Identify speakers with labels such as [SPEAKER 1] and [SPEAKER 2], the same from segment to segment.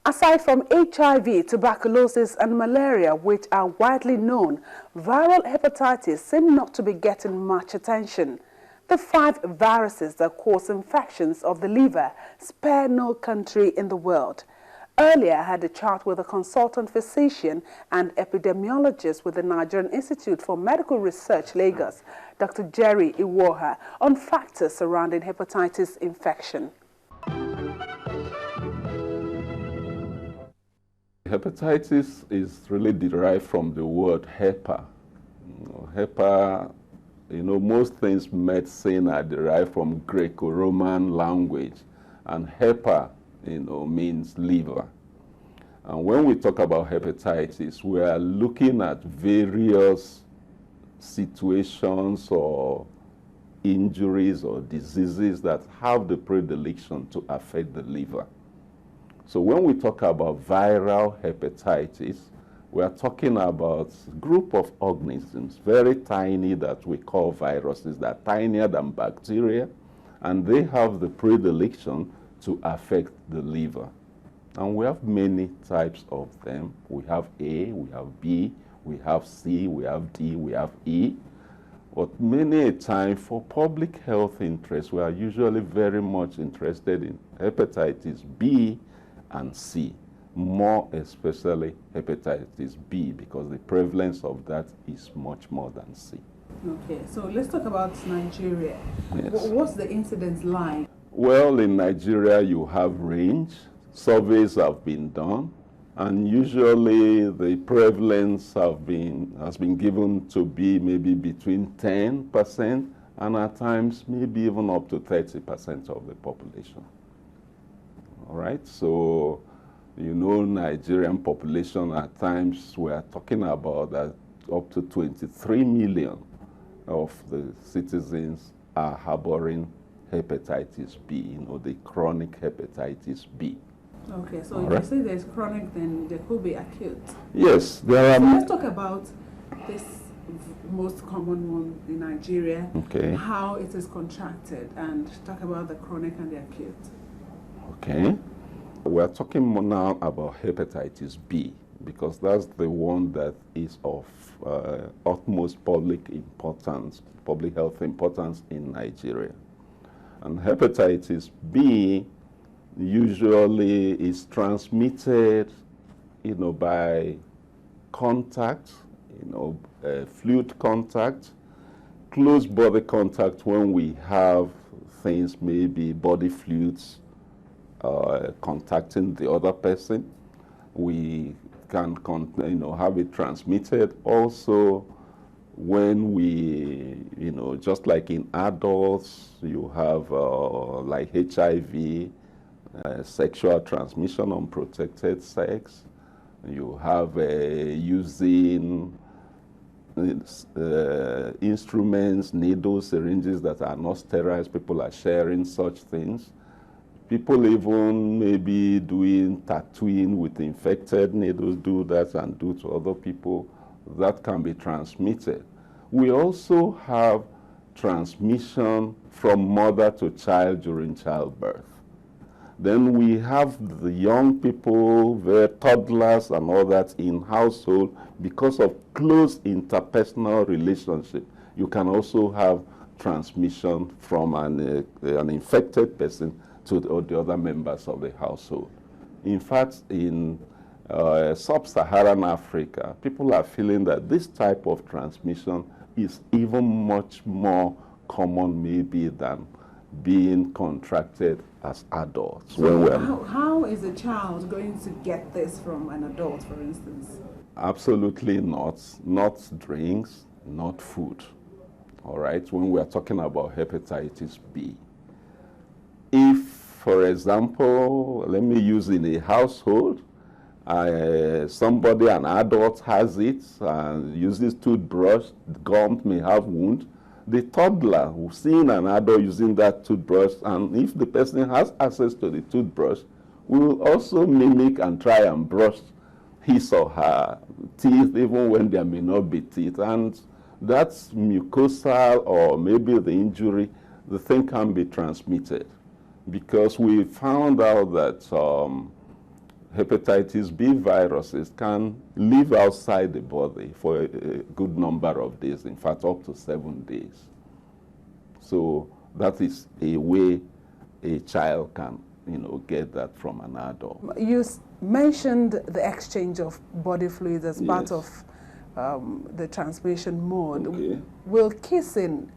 [SPEAKER 1] Aside from HIV, tuberculosis and malaria, which are widely known, viral hepatitis seem not to be getting much attention. The 5 viruses that cause infections of the liver spare no country in the world. Earlier, I had a chat with a consultant physician and epidemiologist with the Nigerian Institute for Medical Research, Lagos, Dr. Jerry Iwoha, on factors surrounding hepatitis infection.
[SPEAKER 2] Hepatitis is really derived from the word hepa. Hepa, most things medicine are derived from Greco-Roman language, and hepa, means liver. And when we talk about hepatitis, we are looking at various situations or injuries or diseases that have the predilection to affect the liver. So when we talk about viral hepatitis, we are talking about a group of organisms, very tiny, that we call viruses, that are tinier than bacteria, and they have the predilection to affect the liver. And we have many types of them. We have A, we have B, we have C, we have D, we have E. But many a time, for public health interests, we are usually very much interested in hepatitis B and C, more especially hepatitis B, because the prevalence of that is much more than C.
[SPEAKER 1] Okay, so let's talk about Nigeria.
[SPEAKER 2] Yes.
[SPEAKER 1] What's the incidence like?
[SPEAKER 2] Well, in Nigeria, you have range. Surveys have been done, and usually the prevalence has been given to be maybe between 10% and at times maybe even up to 30% of the population. All right, so Nigerian population at times we are talking about that up to 23 million of the citizens are harboring hepatitis B, the chronic hepatitis B.
[SPEAKER 1] Okay, so if you say there's chronic, then there could be acute.
[SPEAKER 2] Yes, there are.
[SPEAKER 1] So let's talk about this most common one in Nigeria,
[SPEAKER 2] okay,
[SPEAKER 1] how it is contracted, and talk about the chronic and the acute.
[SPEAKER 2] Okay. We're talking more now about hepatitis B because that's the one that is of utmost public importance, public health importance in Nigeria. And hepatitis B usually is transmitted, by contact, fluid contact, close body contact when we have things, maybe body fluids, contacting the other person. We can have it transmitted also when we, just like in adults, you have like HIV, sexual transmission, unprotected sex. You have using instruments, needles, syringes that are not sterile. People are sharing such things. People even maybe doing tattooing with infected needles, do that and do to other people. That can be transmitted. We also have transmission from mother to child during childbirth. Then we have the young people, the toddlers and all that in household because of close interpersonal relationship. You can also have transmission from an infected person to the other members of the household. In fact, in sub-Saharan Africa, people are feeling that this type of transmission is even much more common maybe than being contracted as adults.
[SPEAKER 1] So how is a child going to get this from an adult, for instance?
[SPEAKER 2] Absolutely not. Not drinks, not food. All right, when we are talking about hepatitis B. If, for example, let me use in a household, somebody, an adult has it and uses toothbrush, the gum may have wound, the toddler who's seeing an adult using that toothbrush, and if the person has access to the toothbrush, will also mimic and try and brush his or her teeth, even when there may not be teeth. And that's mucosal or maybe the injury, the thing can be transmitted. Because we found out that hepatitis B viruses can live outside the body for a good number of days, in fact, up to 7 days. So that is a way a child can, get that from an adult.
[SPEAKER 1] You mentioned the exchange of body fluids as part
[SPEAKER 2] Yes.
[SPEAKER 1] of the transmission mode.
[SPEAKER 2] Okay.
[SPEAKER 1] Will kissing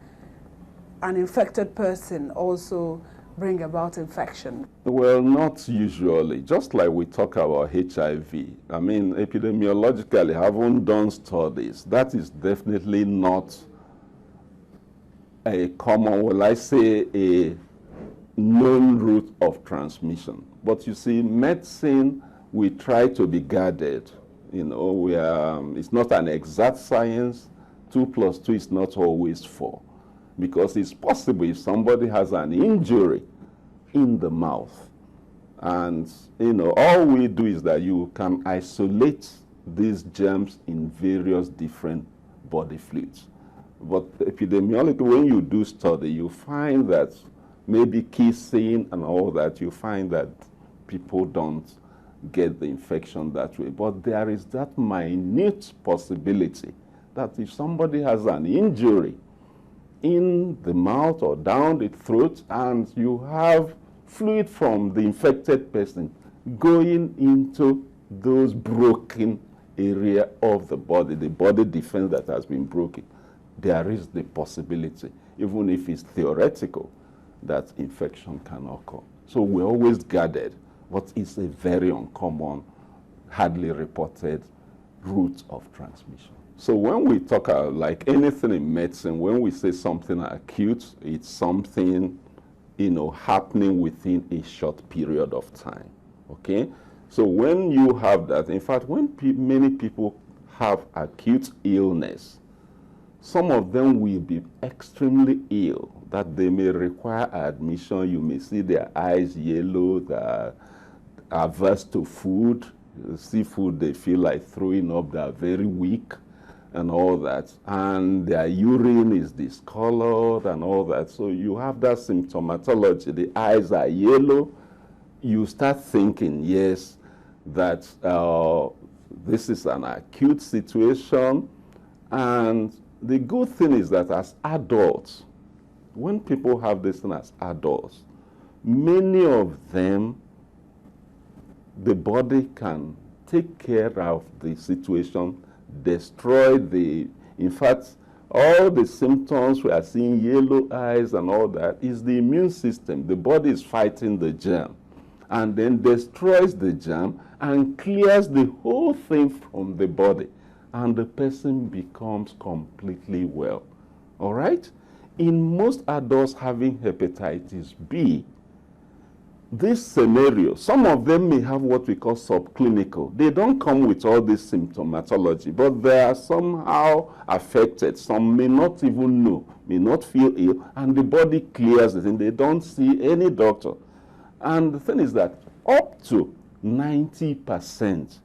[SPEAKER 1] an infected person also bring about infection?
[SPEAKER 2] Well, not usually. Just like we talk about HIV. I mean, epidemiologically, haven't done studies. That is definitely not a common, well, I say a known route of transmission. But you see, medicine, we try to be guarded. It's not an exact science. 2 + 2 is not always 4. Because it's possible if somebody has an injury in the mouth. And, all we do is that you can isolate these germs in various different body fluids. But epidemiologically, when you do study, you find that maybe kissing and all that, you find that people don't get the infection that way. But there is that minute possibility that if somebody has an injury in the mouth or down the throat, and you have fluid from the infected person going into those broken area of the body defense that has been broken, there is the possibility, even if it's theoretical, that infection can occur. So we're always guarded, but it's a very uncommon, hardly reported route of transmission. So when we talk like anything in medicine, when we say something acute, it's something, happening within a short period of time, okay? So when you have that, in fact, when many people have acute illness, some of them will be extremely ill, that they may require admission. You may see their eyes yellow, they're averse to food. Seafood, they feel like throwing up, they're very weak and all that. And their urine is discolored and all that. So you have that symptomatology. The eyes are yellow. You start thinking, yes, that this is an acute situation. And the good thing is that as adults, when people have this thing as adults, many of them, the body can take care of the situation, destroy in fact, all the symptoms we are seeing, yellow eyes and all that, is the immune system. The body is fighting the germ and then destroys the germ and clears the whole thing from the body, and the person becomes completely well. All right? In most adults having hepatitis B, this scenario, some of them may have what we call subclinical. They don't come with all this symptomatology, but they are somehow affected. Some may not even know, may not feel ill, and the body clears it, and they don't see any doctor. And the thing is that up to 90%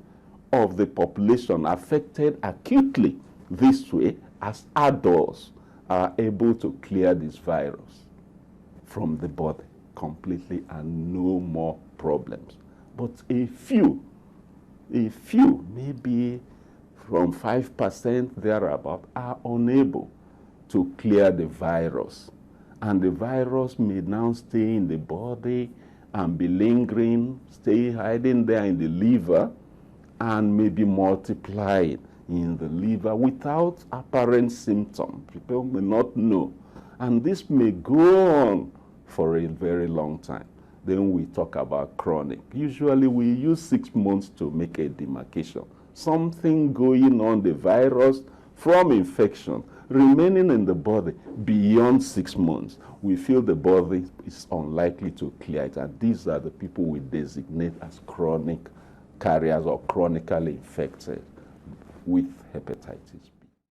[SPEAKER 2] of the population affected acutely this way as adults are able to clear this virus from the body completely and no more problems. But a few, maybe from 5% thereabout, are unable to clear the virus. And the virus may now stay in the body and be lingering, stay hiding there in the liver, and maybe multiplying in the liver without apparent symptoms. People may not know. And this may go on for a very long time. Then we talk about chronic. Usually we use 6 months to make a demarcation. Something going on, the virus from infection remaining in the body beyond 6 months. We feel the body is unlikely to clear it. And these are the people we designate as chronic carriers or chronically infected with hepatitis B.